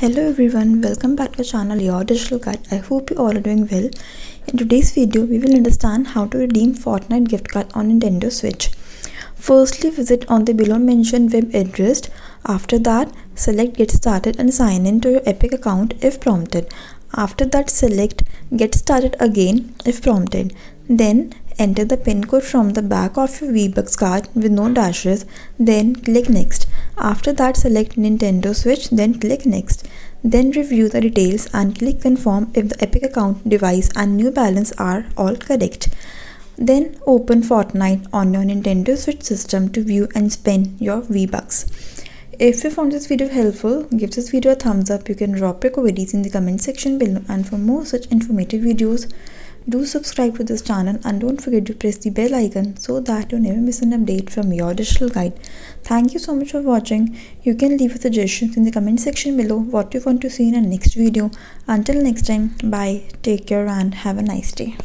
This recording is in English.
Hello everyone, welcome back to the channel Your Digital Guide. I hope you all are doing well. In today's video, we will understand how to redeem Fortnite gift card on Nintendo Switch. Firstly, visit on the below mentioned web address. After that, select Get Started and sign in to your Epic account if prompted. After that, select Get Started again if prompted. Then enter the PIN code from the back of your V-Bucks card with no dashes. Then click Next. After that, select Nintendo Switch, then click Next. Then review the details and click Confirm if the Epic account, device and new balance are all correct. Then open Fortnite on your Nintendo Switch system to view and spend your V-Bucks. If you found this video helpful, give this video a thumbs up. You can drop your queries in the comment section below, and for more such informative videos, do subscribe to this channel and don't forget to press the bell icon so that you never miss an update from Your Digital Guide. Thank you so much for watching. You can leave your suggestions in the comment section below what you want to see in our next video. Until next time, bye, take care and have a nice day.